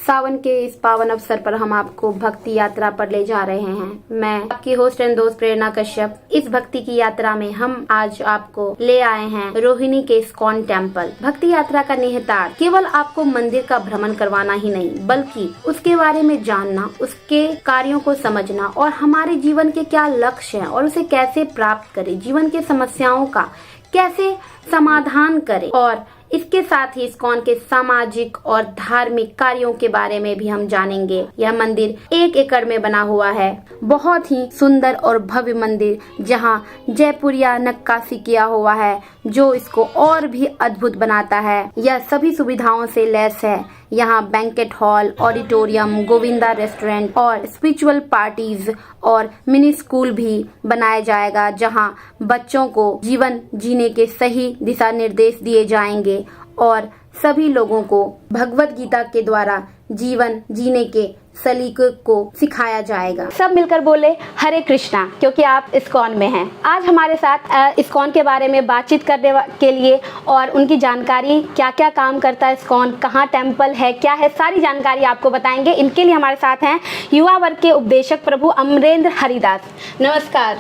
सावन के इस पावन अवसर पर हम आपको भक्ति यात्रा पर ले जा रहे हैं। मैं आपकी होस्ट एंड दोस्त प्रेरणा कश्यप। इस भक्ति की यात्रा में हम आज आपको ले आए हैं रोहिणी के इस्कॉन टेम्पल। भक्ति यात्रा का निहितार्थ केवल आपको मंदिर का भ्रमण करवाना ही नहीं, बल्कि उसके बारे में जानना, उसके कार्यों को समझना और हमारे जीवन के क्या लक्ष्य हैं और उसे कैसे प्राप्त करें, जीवन के समस्याओं का कैसे समाधान करें और इसके साथ ही इस्कॉन के सामाजिक और धार्मिक कार्यों के बारे में भी हम जानेंगे। यह मंदिर 1 एकड़ में बना हुआ है। बहुत ही सुंदर और भव्य मंदिर, जहां जयपुरिया नक्काशी किया हुआ है, जो इसको और भी अद्भुत बनाता है। यह सभी सुविधाओं से लैस है। यहाँ banquet hall, auditorium, Govinda restaurant और स्पिरिचुअल पार्टीज और मिनी स्कूल भी बनाया जाएगा, जहाँ बच्चों को जीवन जीने के सही दिशा निर्देश दिए जाएंगे और सभी लोगों को भगवत गीता के द्वारा जीवन जीने के सलीके को सिखाया जाएगा। सब मिलकर बोले हरे कृष्णा, क्योंकि आप इस्कॉन में हैं। आज हमारे साथ इस्कॉन के बारे में बातचीत करने के लिए और उनकी जानकारी, क्या क्या काम करता है इस्कॉन, कहाँ टेम्पल है, क्या है, सारी जानकारी आपको बताएंगे। इनके लिए हमारे साथ हैं युवा वर्ग के उपदेशक प्रभु अमरेंद्र हरिदास। नमस्कार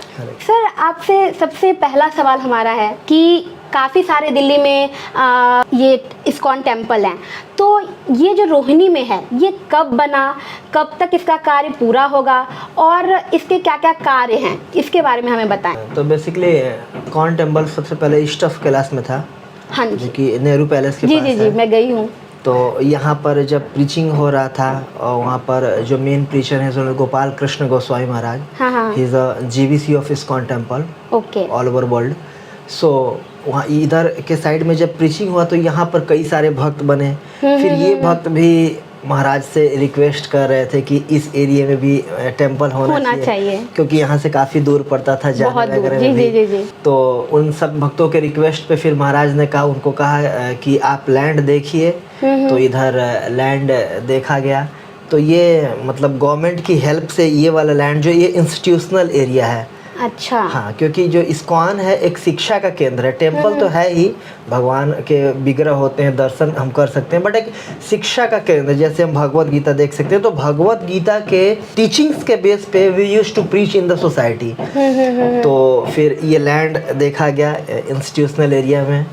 सर। आपसे सबसे पहला सवाल हमारा है कि काफ़ी सारे दिल्ली में ये इस्कॉन टेम्पल हैं, तो ये जो रोहिणी में है, ये कब बना, कब तक इसका कार्य पूरा होगा और इसके क्या क्या कार्य हैं, इसके बारे में हमें बताएं। तो बेसिकली इस्कॉन टेम्पल सबसे पहले ईस्ट ऑफ कैलाश में था। हाँ जी, जो कि नेहरू पैलेस के जी पास जी है। जी, मैं गई हूँ। तो यहाँ पर जब प्रीचिंग हो रहा था, और वहाँ पर जो मेन प्रीचर है जो गोपाल कृष्ण गोस्वामी महाराज, हाँ हाँ, ही इज अ जीवीसी of ISKCON temple okay, all over world. So वहाँ इधर के साइड में जब प्रीचिंग हुआ तो यहाँ पर कई सारे भक्त बने। फिर ये भक्त भी महाराज से रिक्वेस्ट कर रहे थे कि इस एरिया में भी टेम्पल होना चाहिए, क्योंकि यहाँ से काफ़ी दूर पड़ता था जाने वगैरह में भी। जी। तो उन सब भक्तों के रिक्वेस्ट पे फिर महाराज ने कहा, उनको कहा कि आप लैंड देखिए। तो इधर लैंड देखा गया। तो ये मतलब गवर्नमेंट की हेल्प से ये वाला लैंड जो ये इंस्टीट्यूशनल एरिया है। अच्छा, हाँ, क्योंकि जो इस्कॉन है एक शिक्षा का केंद्र है। टेम्पल तो है ही, भगवान के विग्रह होते हैं, दर्शन हम कर सकते हैं, बट एक शिक्षा का केंद्र, जैसे हम भगवत गीता देख सकते हैं। तो भगवत गीता के टीचिंग्स के बेस पे we used to preach in the society. तो फिर ये लैंड देखा गया इंस्टीट्यूशनल एरिया में।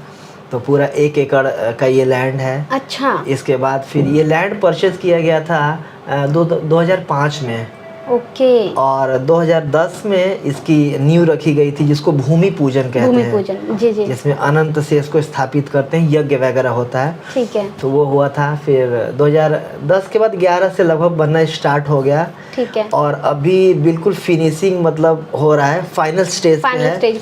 तो पूरा 1 एकड़ का ये लैंड है। अच्छा, इसके बाद फिर ये लैंड परचेज किया गया था 2005 में। ओके। और 2010 में इसकी नींव रखी गई थी, जिसको भूमि पूजन कहते हैं। भूमि पूजन, जी जी, जिसमें अनंत शेष को स्थापित करते हैं, यज्ञ वगैरह होता है। ठीक है, तो वो हुआ था। फिर 2010 के बाद 11 से लगभग बनना स्टार्ट हो गया। ठीक है, और अभी बिल्कुल फिनिशिंग मतलब हो रहा है, फाइनल स्टेज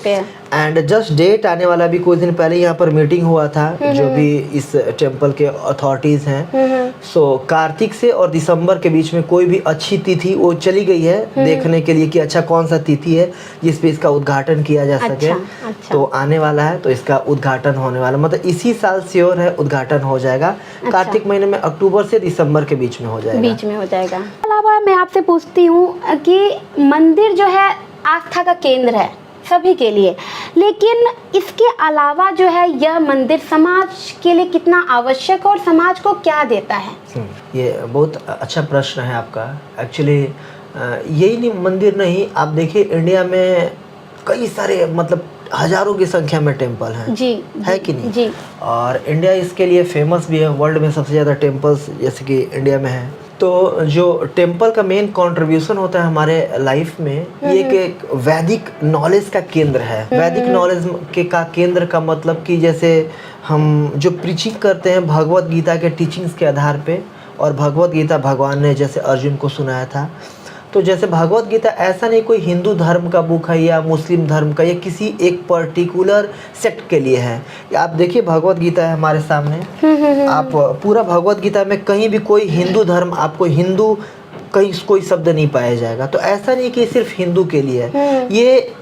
पे है। एंड जस्ट डेट आने वाला भी कुछ दिन पहले यहाँ पर मीटिंग हुआ था, जो भी इस टेम्पल के अथॉरिटीज़ हैं। सो कार्तिक से और दिसंबर के बीच में कोई भी अच्छी तिथि वो चली गई है देखने के लिए कि अच्छा कौन सा तिथि है जिस पे इसका उद्घाटन किया जा सके। अच्छा। तो आने वाला है, तो इसका उद्घाटन होने वाला, मतलब इसी साल श्योर है उद्घाटन हो जाएगा। कार्तिक महीने में, अक्टूबर से दिसंबर के बीच में हो जाएगा। अलावा मैं आपसे पूछती हूँ कि मंदिर जो है आस्था का केंद्र है सभी के लिए, लेकिन इसके अलावा जो है यह मंदिर समाज के लिए कितना आवश्यक और समाज को क्या देता है? ये बहुत अच्छा प्रश्न है आपका। एक्चुअली यही नहीं, मंदिर नहीं, आप देखिए इंडिया में कई सारे मतलब हजारों की संख्या में टेम्पल हैं। जी, है कि नहीं? जी। और इंडिया इसके लिए फेमस भी है, वर्ल्ड में सबसे ज़्यादा टेम्पल्स जैसे कि इंडिया में है। तो जो टेम्पल का मेन कंट्रीब्यूशन होता है हमारे लाइफ में, ये एक वैदिक नॉलेज का केंद्र है। वैदिक नॉलेज के का केंद्र का मतलब कि जैसे हम जो प्रीचिंग करते हैं भगवत गीता के टीचिंग्स के आधार पे, और भगवत गीता भगवान ने जैसे अर्जुन को सुनाया था। तो जैसे भगवत गीता ऐसा नहीं कोई हिंदू धर्म का बुक है या मुस्लिम धर्म का, या किसी एक पर्टिकुलर सेक्ट के लिए है। आप देखिए भगवत गीता है हमारे सामने, आप पूरा भगवत गीता में कहीं भी कोई हिंदू धर्म, आपको हिंदू कहीं कोई शब्द नहीं पाया जाएगा। तो ऐसा नहीं कि सिर्फ हिंदू के लिए है, ये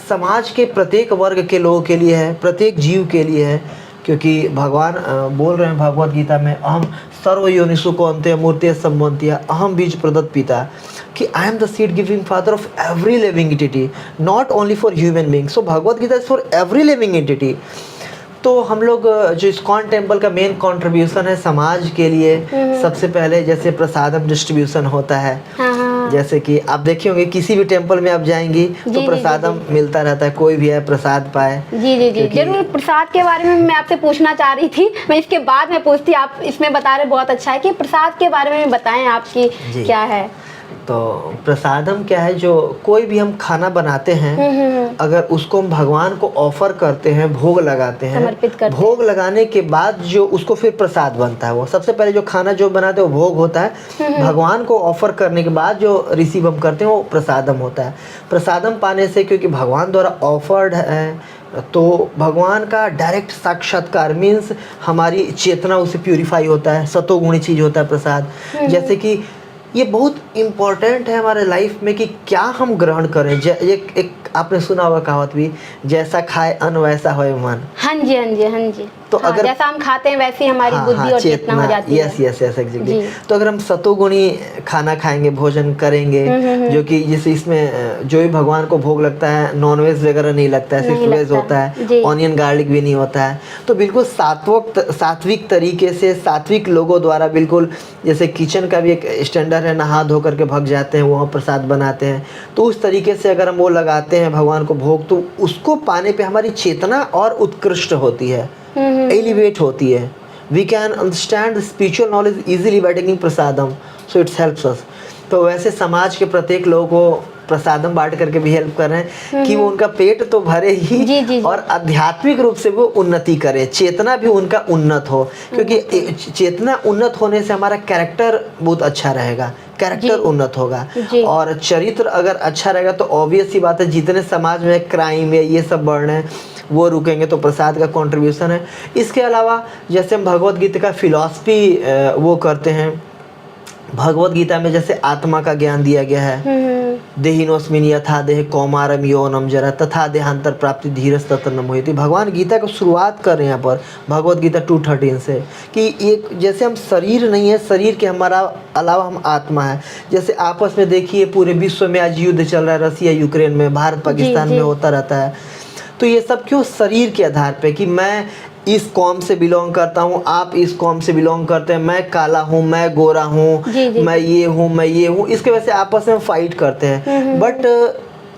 समाज के प्रत्येक वर्ग के लोगों के लिए है, प्रत्येक जीव के लिए है। क्योंकि भगवान बोल रहे हैं भगवत गीता में, अहम सर्व योनिषु कौन्तेय मूर्ते संबंधिया अहम बीज प्रदत्त पिता, कि I am the seed giving father of every living entity, not only for human being. So Bhagavad Gita is for every living entity. तो हम लोग जो इस्कॉन टेम्पल का मेन कंट्रीब्यूशन है समाज के लिए, सबसे पहले जैसे प्रसादम डिस्ट्रीब्यूशन होता है। जैसे कि आप देखे होंगे किसी भी टेम्पल में आप जाएंगी तो प्रसादम मिलता रहता है, कोई भी है प्रसाद पाए। जी जरूर। प्रसाद के बारे में मैं आपसे पूछना चाह रही थी, मैं इसके बाद में पूछती, आप इसमें बता रहे बहुत अच्छा है कि प्रसाद के बारे में बताएं आपकी क्या है। तो प्रसादम क्या है, जो कोई भी हम खाना बनाते हैं अगर उसको हम भगवान को ऑफर करते हैं, भोग लगाते हैं, समर्पित करते भोग लगाने के बाद जो उसको फिर प्रसाद बनता है, वो सबसे पहले जो खाना जो बनाते हैं वो भोग होता है, भगवान को ऑफर करने के बाद जो रिसीव हम करते हैं वो प्रसादम होता है। प्रसादम पाने से, क्योंकि भगवान द्वारा ऑफर्ड है, तो भगवान का डायरेक्ट साक्षात्कार मीन्स हमारी चेतना उसे प्यूरिफाई होता है, सतोगुणी चीज होता है प्रसाद। जैसे कि ये बहुत इम्पोर्टेंट है हमारे लाइफ में कि क्या हम ग्रहण करें। एक आपने सुना होगा कहावत भी, जैसा खाए अन्न वैसा होए मन। हाँ जी। तो हाँ, अगर जैसा हम खाते हैं वैसे ही हमारी बुद्धि और चेतना हो जाती है। Yes exactly. तो अगर हम सतोगुणी खाना खाएंगे, भोजन करेंगे, जो कि जैसे इसमें जो भी भगवान को भोग लगता है, नॉनवेज वगैरह नहीं लगता है, सिर्फ वेज होता है, ऑनियन गार्लिक भी नहीं होता है, तो बिल्कुल सात्विक तरीके से, सात्विक लोगों द्वारा, बिल्कुल जैसे किचन का भी एक स्टैंडर्ड है, नहा धो करके भग जाते हैं, वहाँ प्रसाद बनाते हैं, तो उस तरीके से अगर हम वो लगाते हैं भगवान को भोग, तो उसको पाने पे हमारी चेतना और उत्कृष्ट होती है, एलिवेट होती है। We can understand spiritual knowledge easily by taking prasadam, so it's helps us. तो वैसे समाज के प्रत्येक लोगों को प्रसादम बांट करके भी हेल्प कर रहे हैं कि वो उनका पेट तो भरे ही जी। और आध्यात्मिक रूप से वो उन्नति करे, चेतना भी उनका उन्नत हो, क्योंकि चेतना उन्नत होने से हमारा कैरेक्टर बहुत अच्छा रहेगा, कैरेक्टर उन्नत होगा, और चरित्र अगर अच्छा रहेगा तो ऑब्वियस सी बात है जितने समाज में क्राइम है ये सब बढ़ रहे हैं वो रुकेंगे, तो प्रसाद का कंट्रीब्यूशन है। इसके अलावा जैसे हम भगवत गीता का फिलॉसफी वो करते हैं, भगवत गीता में जैसे आत्मा का ज्ञान दिया गया है, देहिनोस्मिन यथा देह कौमारम यौनम जरा तथा देहांतर प्राप्ति धीरज तत्र न मोहिति। भगवान गीता को शुरुआत कर रहे हैं यहाँ पर भगवत गीता 2:13 से, कि एक जैसे हम शरीर नहीं है, शरीर के हमारा अलावा हम आत्मा है। जैसे आपस में देखिए पूरे विश्व में आज युद्ध चल रहा है, रसिया यूक्रेन में, भारत पाकिस्तान में होता रहता है, तो ये सब क्यों शरीर के आधार पे, कि मैं इस कौम से बिलोंग करता हूँ, आप इस कौम से बिलोंग करते हैं, मैं काला हूँ, मैं गोरा हूँ, मैं ये हूँ, इसके वजह से आपस में फाइट करते हैं। बट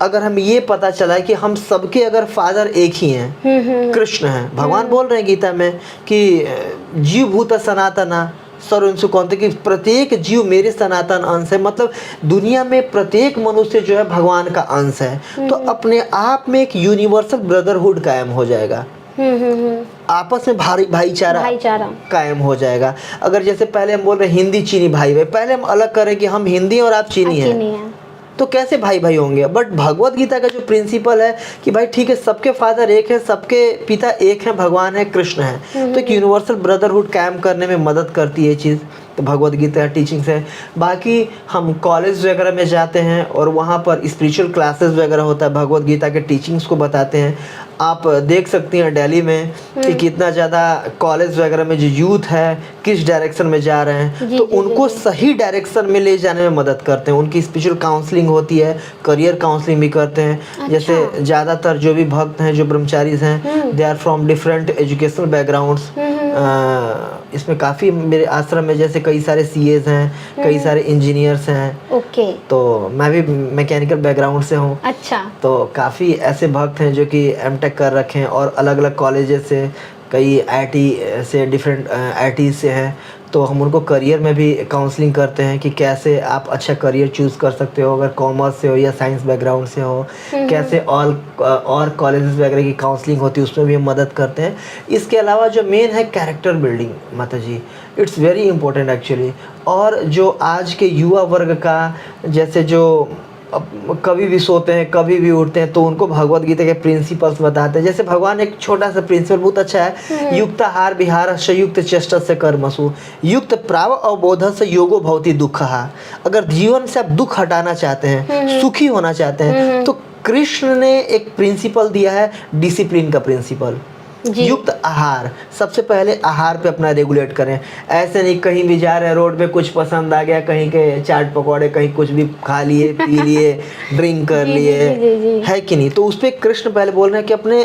अगर हम ये पता चला है कि हम सबके अगर फादर एक ही हैं, कृष्ण हैं, भगवान बोल रहे हैं गीता में कि जीव भूत सनातना सर्वंशु कौन थे, कि प्रत्येक जीव मेरे सनातन अंश है, मतलब दुनिया में प्रत्येक मनुष्य जो है भगवान का अंश है, तो अपने आप में एक यूनिवर्सल ब्रदरहुड कायम हो जाएगा, आपस में भाईचारा कायम हो जाएगा। अगर जैसे पहले हम बोल रहे हिंदी चीनी भाई भाई, पहले हम अलग करें कि हम हिंदी और आप चीनी हैं, तो कैसे भाई भाई होंगे। बट भगवत गीता का जो प्रिंसिपल है कि भाई ठीक है, सबके फादर एक है, सबके पिता एक हैं, भगवान है, कृष्ण है, तो एक यूनिवर्सल ब्रदरहुड कायम करने में मदद करती है ये चीज़, तो भगवत गीता टीचिंग्स है। बाकी हम कॉलेज वगैरह में जाते हैं और वहाँ पर स्पिरिचुअल क्लासेस वगैरह होता है, भगवत गीता के टीचिंग्स को बताते हैं। आप देख सकती हैं दिल्ली में कि कितना ज़्यादा कॉलेज वगैरह में जो यूथ है किस डायरेक्शन में जा रहे हैं, तो उनको सही डायरेक्शन में ले जाने में मदद करते हैं। उनकी स्पिरिचुअल काउंसलिंग होती है, करियर काउंसलिंग भी करते हैं। जैसे ज़्यादातर जो भी भक्त हैं, जो ब्रह्मचारीज हैं, they are from different educational backgrounds. इसमें काफ़ी मेरे आश्रम में जैसे कई सारे CAs हैं, कई सारे इंजीनियर्स हैं, तो मैं भी मैकेनिकल बैकग्राउंड से हूँ। अच्छा। तो काफ़ी ऐसे भक्त हैं जो कि M.Tech कर रखे हैं और अलग अलग कॉलेजेस से, कई IT से, डिफरेंट IT से हैं, तो हम उनको करियर में भी काउंसलिंग करते हैं कि कैसे आप अच्छा करियर चूज़ कर सकते हो, अगर कॉमर्स से हो या साइंस बैकग्राउंड से हो, कैसे और कॉलेजेस वगैरह की काउंसलिंग होती है, उसमें भी हम मदद करते हैं। इसके अलावा जो मेन है कैरेक्टर बिल्डिंग, माता जी, इट्स वेरी इंपॉर्टेंट एक्चुअली। और जो आज के युवा वर्ग का, जैसे जो कभी भी सोते हैं, कभी भी उठते हैं, तो उनको भगवत गीता के प्रिंसिपल्स बताते हैं। जैसे भगवान एक छोटा सा प्रिंसिपल बहुत अच्छा है, युक्त आहार विहार से युक्त चेष्टा से कर्मसु युक्त प्राव अवबोध से योगो भवति दुख। अगर जीवन से आप दुख हटाना चाहते हैं, सुखी होना चाहते हैं, तो कृष्ण ने एक प्रिंसिपल दिया है, डिसिप्लिन का प्रिंसिपल। युक्त आहार, सबसे पहले आहार पे अपना रेगुलेट करें। ऐसे नहीं कहीं भी जा रहे हैं, रोड पे कुछ पसंद आ गया, कहीं के चाट पकौड़े, कहीं कुछ भी खा लिए, पी लिए, ड्रिंक कर लिए, है कि नहीं। तो उस पर कृष्ण पहले बोल रहे हैं कि अपने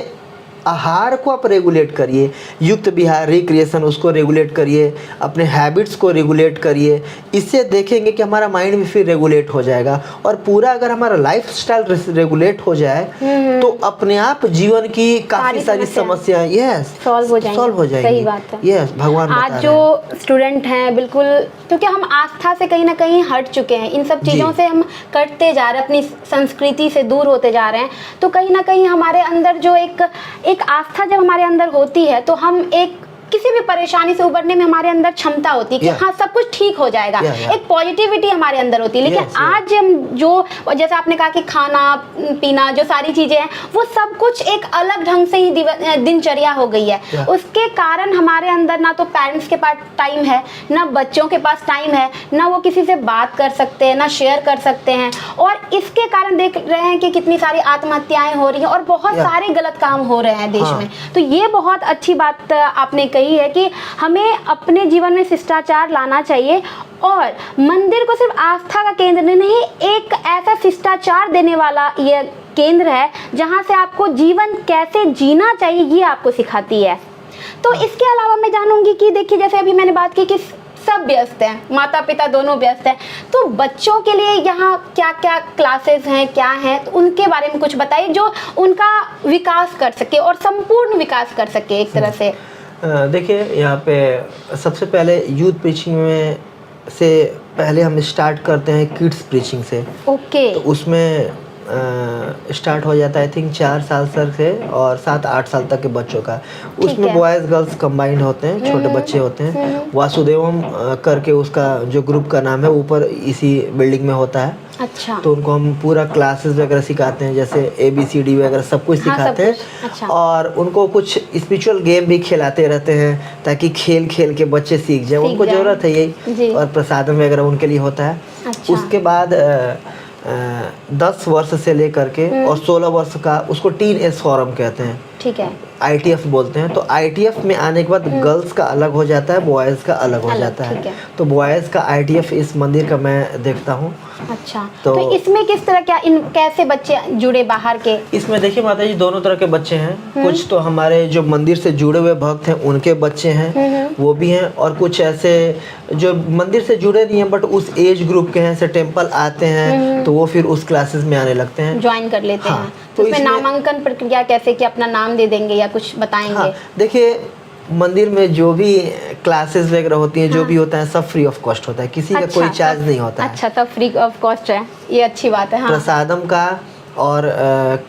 आहार को आप रेगुलेट करिए, युक्त विहार रिक्रिएशन उसको रेगुलेट करिए, अपने हैबिट्स को रेगुलेट करिए। इससे देखेंगे कि हमारा माइंड भी फिर रेगुलेट हो जाएगा, और पूरा अगर हमारा लाइफ स्टाइल रेगुलेट हो जाए तो अपने आप जीवन की काफ़ी सारी समस्याएं सॉल्व हो जाएंगी। सही बात है। यस, भगवान बता आज रहे जो स्टूडेंट हैं बिल्कुल, क्योंकि हम आस्था से कहीं ना कहीं हट चुके हैं, इन सब चीज़ों से हम कटते जा रहे हैं, अपनी संस्कृति से दूर होते जा रहे हैं। तो कहीं ना कहीं हमारे अंदर जो एक आस्था जब हमारे अंदर होती है तो हम किसी भी परेशानी से उबरने में हमारे अंदर क्षमता होती है कि हाँ सब कुछ ठीक हो जाएगा। एक पॉजिटिविटी हमारे अंदर होती है। लेकिन आज हम जो, जैसे आपने कहा कि खाना पीना जो सारी चीजें हैं वो सब कुछ एक अलग ढंग से ही दिनचर्या हो गई है। उसके कारण हमारे अंदर ना तो पेरेंट्स के पास टाइम है, ना बच्चों के पास टाइम है, ना वो किसी से बात कर सकते हैं, ना शेयर कर सकते हैं। और इसके कारण देख रहे हैं कि कितनी सारी आत्महत्याएं हो रही हैं और बहुत सारे गलत काम हो रहे हैं देश में। तो ये बहुत अच्छी बात आपने कही है कि हमें अपने जीवन में शिष्टाचार लाना चाहिए, और मंदिर को सिर्फ आस्था का केंद्र नहीं, एक ऐसा शिष्टाचार देने वाला ये केंद्र है जहां से आपको जीवन कैसे जीना चाहिए ये आपको सिखाती है। तो इसके अलावा मैं जानूंगी कि देखिए, जैसे अभी मैंने बात की कि सब व्यस्त हैं, माता पिता दोनों व्यस्त हैं, तो बच्चों के लिए यहाँ क्या क्या क्लासेस हैं, क्या हैं, तो उनके बारे में कुछ बताइए जो उनका विकास कर सके और संपूर्ण विकास कर सके एक तरह से। देखिए, यहाँ पे सबसे पहले यूथ प्रीचिंग में से पहले हम स्टार्ट करते हैं किड्स प्रीचिंग से। ओके। तो उसमें स्टार्ट हो जाता है आई थिंक 4 साल से और 7-8 साल तक के बच्चों का। उसमें बॉयज़ गर्ल्स कंबाइंड होते हैं, छोटे बच्चे होते हैं। वासुदेवम करके उसका जो ग्रुप का नाम है ऊपर इसी बिल्डिंग में होता है। अच्छा। तो उनको हम पूरा क्लासेस वगैरह सिखाते हैं, जैसे ABCD वगैरह सब कुछ सिखाते हैं। अच्छा। और उनको कुछ स्पिरिचुअल गेम भी खिलाते रहते हैं ताकि खेल खेल के बच्चे सीख जाए। उनको ज़रूरत है यही, और प्रसादम वगैरह उनके लिए होता है। अच्छा। उसके बाद 10 वर्ष से लेकर के और 16 वर्ष का उसको टीन एज फॉरम कहते हैं। ठीक है। ITF बोलते हैं। तो ITF में आने के बाद गर्ल्स का अलग हो जाता है, बॉयज़ का अलग हो जाता है। तो बॉयज़ का ITF इस मंदिर का मैं देखता हूँ। अच्छा। तो इसमें किस तरह कैसे बच्चे जुड़े बाहर के? इसमें देखिए माता जी, दोनों तरह के बच्चे हैं। कुछ तो हमारे जो मंदिर से जुड़े हुए भक्त हैं उनके बच्चे हैं, वो भी हैं, और कुछ ऐसे जो मंदिर से जुड़े नहीं हैं बट उस एज ग्रुप के हैं, से टेम्पल आते हैं तो वो फिर उस क्लासेस में आने लगते हैं, ज्वाइन कर लेते हैं। तो इसमें नामांकन प्रक्रिया कैसे, कि अपना नाम दे देंगे या कुछ बताएंगे? देखिए, मंदिर में जो भी क्लासेस वगैरह होती हैं, जो भी होता है सब फ्री ऑफ कॉस्ट होता है, किसी का कोई चार्ज नहीं होता है। अच्छा, तब फ्री ऑफ कॉस्ट है, ये अच्छी बात है। प्रसादम का और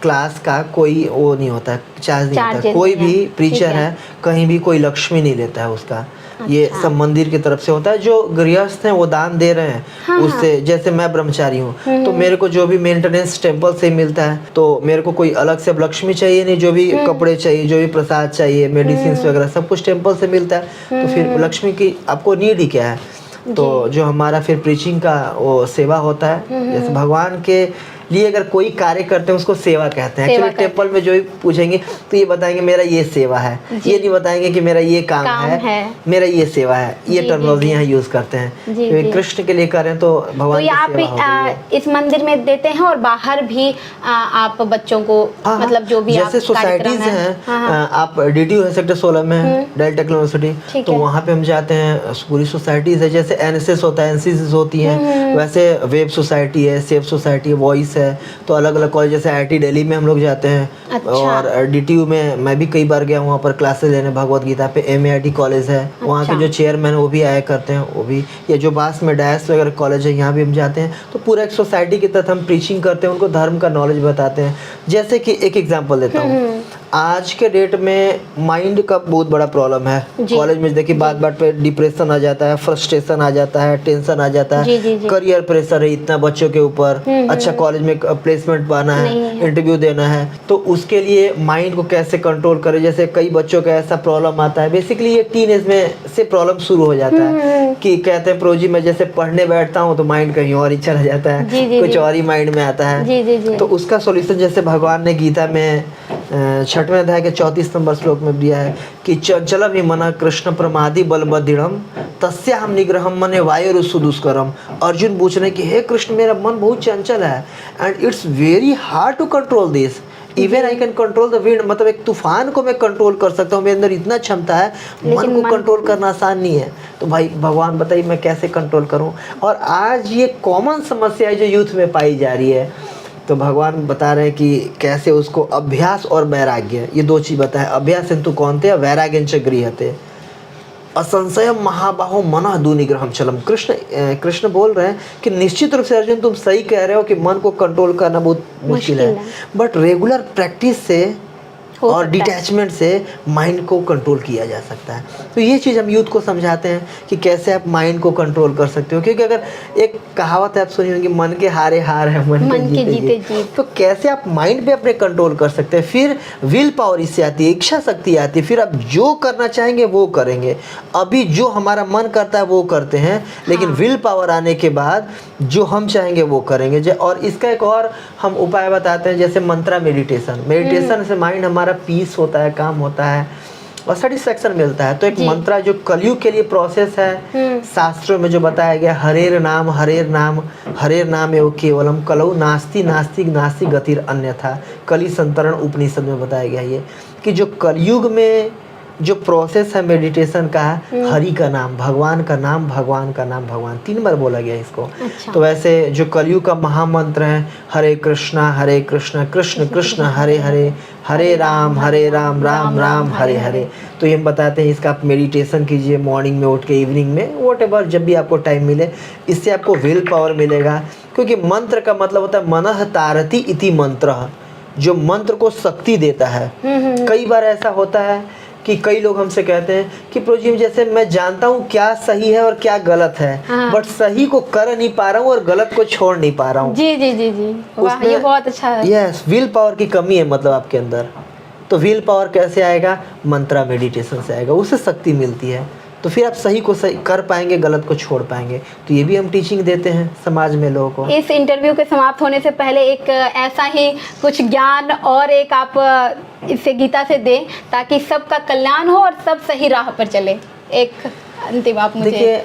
क्लास का कोई वो नहीं होता है, चार्ज नहीं होता है। कोई भी प्रीचर है कहीं भी कोई लक्ष्मी नहीं लेता है उसका। ये सब मंदिर की तरफ से होता है। जो गृहस्थ हैं वो दान दे रहे हैं उससे, जैसे मैं ब्रह्मचारी हूँ तो मेरे को जो भी मेंटेनेंस टेम्पल से मिलता है, तो मेरे को कोई अलग से लक्ष्मी चाहिए नहीं। जो भी कपड़े चाहिए, जो भी प्रसाद चाहिए, मेडिसिन वगैरह सब कुछ टेम्पल से मिलता है। तो फिर लक्ष्मी की आपको नीड ही क्या है? तो जो हमारा फिर प्रीचिंग का वो सेवा होता है, जैसे भगवान के लिए अगर कोई कार्य करते हैं उसको सेवा कहते हैं। एक्चुअली टेम्पल में जो भी पूछेंगे तो ये बताएंगे मेरा ये सेवा है, ये नहीं बताएंगे कि मेरा ये काम है, मेरा ये सेवा है। ये टर्मिनोलॉजी यहाँ यूज करते हैं। तो कृष्ण के लिए करें तो भगवान की सेवा हो गई है। इस मंदिर में देते हैं और बाहर भी आप बच्चों को मतलब जो भी जैसे सोसाइटीज हैं, आप DTU है सेक्टर 16 में, डेल्टा यूनिवर्सिटी, तो वहाँ पे हम जाते हैं। पूरी सोसाइटीज है, जैसे NSS होता है, NCC होती है, वैसे वेब सोसाइटी है, सेफ सोसाइटी है, वॉइस है। तो अलग अलग कॉलेज, जैसे IIT दिल्ली में हम लोग जाते हैं। अच्छा। और DTU में मैं भी कई बार गया वहाँ पर क्लासेस लेने। भगवत गीता पे MAIT कॉलेज है। अच्छा। वहाँ के जो चेयरमैन वो भी आया करते हैं, वो भी। या जो बास में डायस वगैरह कॉलेज है, यहाँ भी हम जाते हैं। तो पूरा एक सोसाइटी की तरह हम प्रीचिंग करते हैं, उनको धर्म का नॉलेज बताते हैं। जैसे कि एक एग्जाम्पल देता हूँ, आज के डेट में माइंड का बहुत बड़ा प्रॉब्लम है। कॉलेज में देखिए बात बात पे डिप्रेशन आ जाता है, फ्रस्ट्रेशन आ जाता है, टेंशन आ जाता है, करियर प्रेशर है इतना बच्चों के ऊपर, अच्छा कॉलेज में प्लेसमेंट पाना है, इंटरव्यू देना है। तो उसके लिए माइंड को कैसे कंट्रोल करें? जैसे कई बच्चों का ऐसा प्रॉब्लम आता है, बेसिकली ये टीनेज में से प्रॉब्लम शुरू हो जाता है कि कहते हैं प्रोजी में जैसे पढ़ने बैठता हूँ तो माइंड कहीं और ही चला जाता है, कुछ और ही माइंड में आता है। तो उसका सोल्यूशन जैसे भगवान ने गीता में 6वें अध्याय के 34 नंबर श्लोक में दिया है कि चंचल विमना कृष्ण प्रमादि बलबदृढ़म तस्याहम निग्रहम मने वायुरुसु दुष्करम। अर्जुन पूछ रहे कि हे कृष्ण, मेरा मन बहुत चंचल है and it's very hard to control this. Even I can control the wind, मतलब एक तूफान को मैं कंट्रोल कर सकता हूँ, मेरे अंदर इतना क्षमता है। मन को कंट्रोल करना आसान नहीं है। तो भाई भगवान बताइए मैं कैसे कंट्रोल करूँ। और आज ये कॉमन समस्या है जो यूथ में पाई जा रही है। तो भगवान बता रहे हैं कि कैसे उसको अभ्यास और वैराग्य, ये दो चीज़ बताए। अभ्यास इंतु कौनते, वैराग्य च गृहते, असंशयम महाबाहो मनः दुनिग्रहम चलम। कृष्ण बोल रहे हैं कि निश्चित रूप से अर्जुन तुम सही कह रहे हो कि मन को कंट्रोल करना बहुत मुश्किल है, बट रेगुलर प्रैक्टिस से और डिटैचमेंट से माइंड को कंट्रोल किया जा सकता है। तो ये चीज़ हम यूथ को समझाते हैं कि कैसे आप माइंड को कंट्रोल कर सकते हो। क्योंकि अगर एक कहावत है आप सुनी होगी, मन के हारे हार है मन के जीते जीत। तो कैसे आप माइंड पे अपने कंट्रोल कर सकते हैं। फिर विल पावर इससे आती है, इच्छा शक्ति आती है। फिर आप जो करना चाहेंगे वो करेंगे। अभी जो हमारा मन करता है वो करते हैं, लेकिन विल पावर आने के बाद जो हम चाहेंगे वो करेंगे। और इसका एक और हम उपाय बताते हैं, जैसे मंत्रा मेडिटेशन से माइंड हमारा पीस होता है, काम होता है और सेटिस्फैक्शन मिलता है। तो एक मंत्रा जो कलयुग के लिए प्रोसेस है, शास्त्रों में जो बताया गया, हरेर नाम एवं केवलम कलौ नास्ति नास्ति नास्ति गतिर अन्यथा। कली संतरण उपनिषद में बताया गया ये कि जो कलयुग में जो प्रोसेस है मेडिटेशन का, हरि का नाम, भगवान का नाम, भगवान का नाम, भगवान 3 बार बोला गया इसको। अच्छा। तो वैसे जो कलयुग का महामंत्र है, हरे कृष्णा कृष्ण कृष्ण हरे हरे, हरे राम राम राम हरे हरे। तो ये हम बताते हैं, इसका आप मेडिटेशन कीजिए मॉर्निंग में उठ के, इवनिंग में, व्हाटएवर जब भी आपको टाइम मिले। इससे आपको विल पावर मिलेगा। क्योंकि मंत्र का मतलब होता है मनः तारति इति मंत्र, जो मंत्र को शक्ति देता है। कई बार ऐसा होता है कि कई लोग हमसे कहते हैं कि प्रभु जी जैसे मैं जानता हूँ क्या सही है और क्या गलत है, बट सही को कर नहीं पा रहा हूँ और गलत को छोड़ नहीं पा रहा हूँ। जी वाह, ये बहुत अच्छा है। यस, विल पावर की कमी है मतलब आपके अंदर। तो विल पावर कैसे आएगा? मंत्रा मेडिटेशन से आएगा, उससे शक्ति मिलती है। तो फिर आप सही को सही कर पाएंगे, गलत को छोड़ पाएंगे। तो ये भी हम टीचिंग देते हैं समाज में लोगों को। इस इंटरव्यू के समाप्त होने से पहले एक ऐसा ही कुछ ज्ञान और एक आप इससे गीता से दें, ताकि सबका कल्याण हो और सब सही राह पर चले। एक अंतिम आप मुझे देखिए,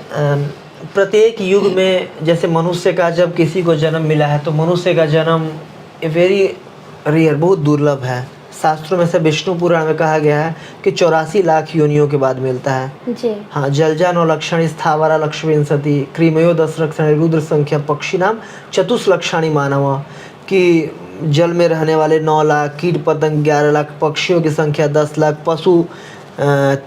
प्रत्येक युग में जैसे मनुष्य का जब किसी को जन्म मिला है, तो मनुष्य का जन्म वेरी रेयर, बहुत दुर्लभ है। शास्त्रों में से विष्णु पुराण में कहा गया है कि 84 लाख योनियों के बाद मिलता है जी। हाँ, जलजानो लक्षण स्थावरा लक्ष्मींसति क्रीमयो 10 लक्षण रुद्र संख्या पक्षी नाम चतुष्लक्षाणी मानव, कि जल में रहने वाले 9 लाख, कीट पतंग 11 लाख, पक्षियों की संख्या 10 लाख, पशु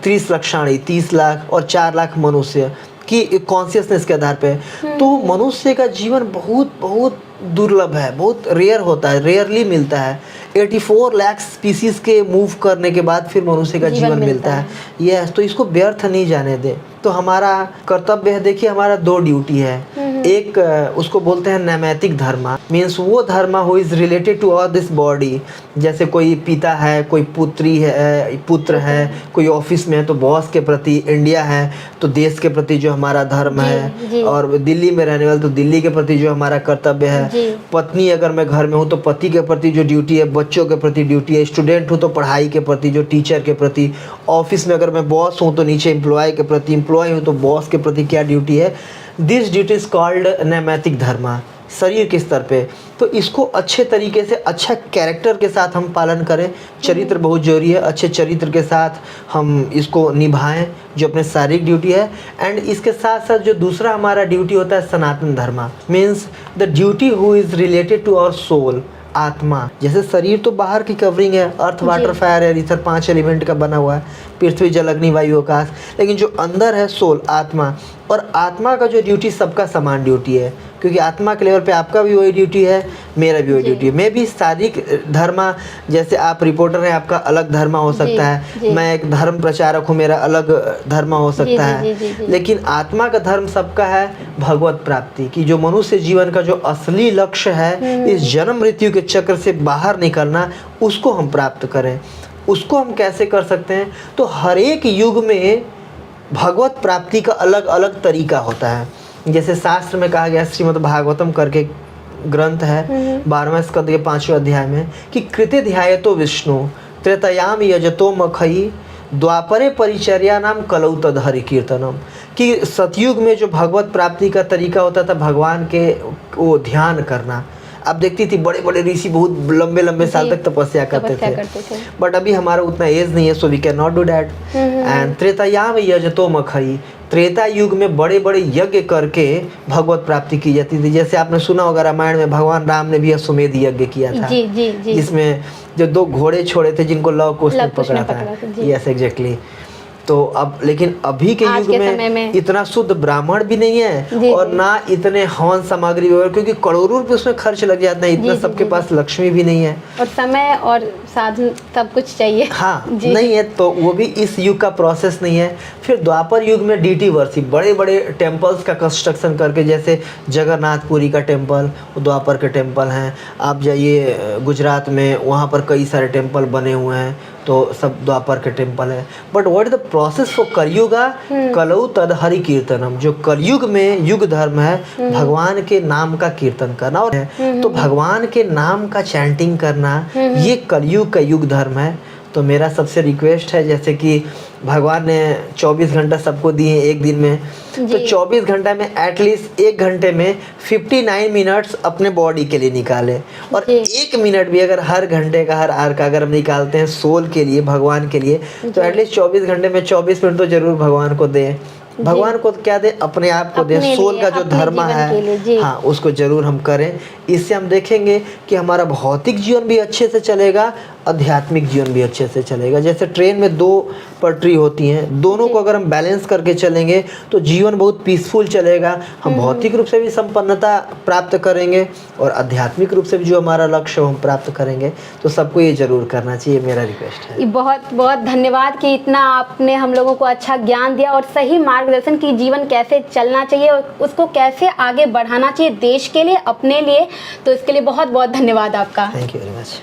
30 लक्षाणी 30 लाख और 4 लाख मनुष्य की कॉन्शियसनेस के आधार पे। तो मनुष्य का जीवन बहुत बहुत दुर्लभ है, बहुत रेयर होता है, रेयरली मिलता है। 84 लाख स्पीसीज के मूव करने के बाद फिर मनुष्य का जीवन मिलता है। यस, तो इसको व्यर्थ नहीं जाने दे। तो हमारा कर्तव्य है, देखिए हमारा 2 ड्यूटी है। एक उसको बोलते हैं नैमित्तिक धर्म, मीन्स वो धर्म who is related to all this body. जैसे कोई पिता है, कोई पुत्र है, कोई ऑफिस में है तो बॉस के प्रति, इंडिया है तो देश के प्रति जो हमारा धर्म है, और दिल्ली में रहने वाले तो दिल्ली के प्रति जो हमारा कर्तव्य है। पत्नी अगर मैं घर में हूँ तो पति के प्रति जो ड्यूटी है, बच्चों के प्रति ड्यूटी है, स्टूडेंट हूँ तो पढ़ाई के प्रति, जो टीचर के प्रति, ऑफिस में अगर मैं बॉस हूँ तो नीचे एम्प्लॉय के प्रति, एम्प्लॉय हूँ तो बॉस के प्रति क्या ड्यूटी है। दिस ड्यूटी इज कॉल्ड नैमित्तिक धर्म, शरीर के स्तर पे। तो इसको अच्छे तरीके से, अच्छा कैरेक्टर के साथ हम पालन करें। चरित्र बहुत जरूरी है, अच्छे चरित्र के साथ हम इसको निभाएं, जो अपने शारीरिक ड्यूटी है। एंड इसके साथ साथ जो दूसरा हमारा ड्यूटी होता है सनातन धर्म, means the duty who is related to our soul, आत्मा। जैसे शरीर तो बाहर की कवरिंग है, earth water fire air ether 5 element का बना हुआ है, पृथ्वी जल अग्नि वायु आकाश। लेकिन जो अंदर है सोल, आत्मा, और आत्मा का जो ड्यूटी सबका समान ड्यूटी है। क्योंकि आत्मा के लेवल पे आपका भी वही ड्यूटी है, मेरा भी वही ड्यूटी है। मैं भी शारीरिक धर्म, जैसे आप रिपोर्टर हैं आपका अलग धर्म हो सकता है, मैं एक धर्म प्रचारक हूँ मेरा अलग धर्म हो सकता है। लेकिन आत्मा का धर्म सबका है भगवत प्राप्ति की। जो मनुष्य जीवन का जो असली लक्ष्य है, इस जन्म मृत्यु के चक्र से बाहर निकलना, उसको हम प्राप्त करें। उसको हम कैसे कर सकते हैं? तो हर एक युग में भगवत प्राप्ति का अलग अलग तरीका होता है। जैसे शास्त्र में कहा गया, श्रीमद् भागवतम करके ग्रंथ है 12वें स्कंद के 5वें अध्याय में, कि कृते ध्यायतो विष्णु त्रेतयाम यजतो मखई द्वापरे परिचर्या नाम कलौ तद हरि कीर्तनम। कि सतयुग में जो भगवत प्राप्ति का तरीका होता था, भगवान के वो ध्यान करना, आप देखती थी बड़े बड़े ऋषि बहुत लंबे लंबे साल तक तपस्या करते थे, बट अभी हमारा उतना एज नहीं है, so we can not do that. And त्रेतायाम यजतो मखई, त्रेता युग में बड़े बड़े यज्ञ करके भगवत प्राप्ति की जाती थी। जैसे आपने सुना होगा रामायण में भगवान राम ने भी अश्वमेध यज्ञ किया था, जिसमें जो 2 घोड़े छोड़े थे जिनको लव कुश ने पकड़ा था। Yes exactly. तो अब लेकिन अभी के युग में इतना शुद्ध ब्राह्मण भी नहीं है और ना इतने हवन सामग्री वगैरह, क्योंकि करोड़ों रुपए उसमें खर्च लग जाते हैं, इतना सबके पास लक्ष्मी भी नहीं है और समय और साधन सब कुछ चाहिए। हाँ नहीं है, तो वो भी इस युग का प्रोसेस नहीं है। फिर द्वापर युग में डीटी वर्शिप, बड़े बड़े टेम्पल्स का कंस्ट्रक्शन करके, जैसे जगन्नाथपुरी का टेम्पल वो द्वापर के टेम्पल हैं। आप जाइए गुजरात में, वहाँ पर कई सारे टेम्पल बने हुए हैं, तो सब द्वापर के टेम्पल है। But what is the process for Kalyuga, कलौ तद हरि कीर्तनम। जो कलयुग में युग धर्म है भगवान के नाम का कीर्तन करना, और तो भगवान के नाम का चैंटिंग करना, ये कलयुग का युग धर्म है। तो मेरा सबसे रिक्वेस्ट है, जैसे कि भगवान ने 24 घंटा सबको दिए एक दिन में, तो 24 घंटा में एटलीस्ट 1 घंटे में 59 मिनट्स अपने बॉडी के लिए निकालें। और 1 मिनट भी अगर हर घंटे का, हर आवर का अगर हम निकालते हैं सोल के लिए, भगवान के लिए, तो एटलीस्ट 24 घंटे में 24 मिनट तो जरूर भगवान को दें। भगवान को क्या दे, अपने आप को दे, सोल का जो धर्म है हाँ उसको जरूर हम करें। इससे हम देखेंगे कि हमारा भौतिक जीवन भी अच्छे से चलेगा, आध्यात्मिक जीवन भी अच्छे से चलेगा। जैसे ट्रेन में 2 पटरी होती हैं, दोनों को अगर हम बैलेंस करके चलेंगे तो जीवन बहुत पीसफुल चलेगा। हम भौतिक रूप से भी संपन्नता प्राप्त करेंगे और आध्यात्मिक रूप से भी जो हमारा लक्ष्य है हम प्राप्त करेंगे। तो सबको ये जरूर करना चाहिए, मेरा रिक्वेस्ट है। बहुत बहुत धन्यवाद कि इतना आपने हम लोगों को अच्छा ज्ञान दिया और सही मार्गदर्शन की जीवन कैसे चलना चाहिए और उसको कैसे आगे बढ़ाना चाहिए देश के लिए, अपने लिए। तो इसके लिए बहुत बहुत धन्यवाद आपका। Thank you very much.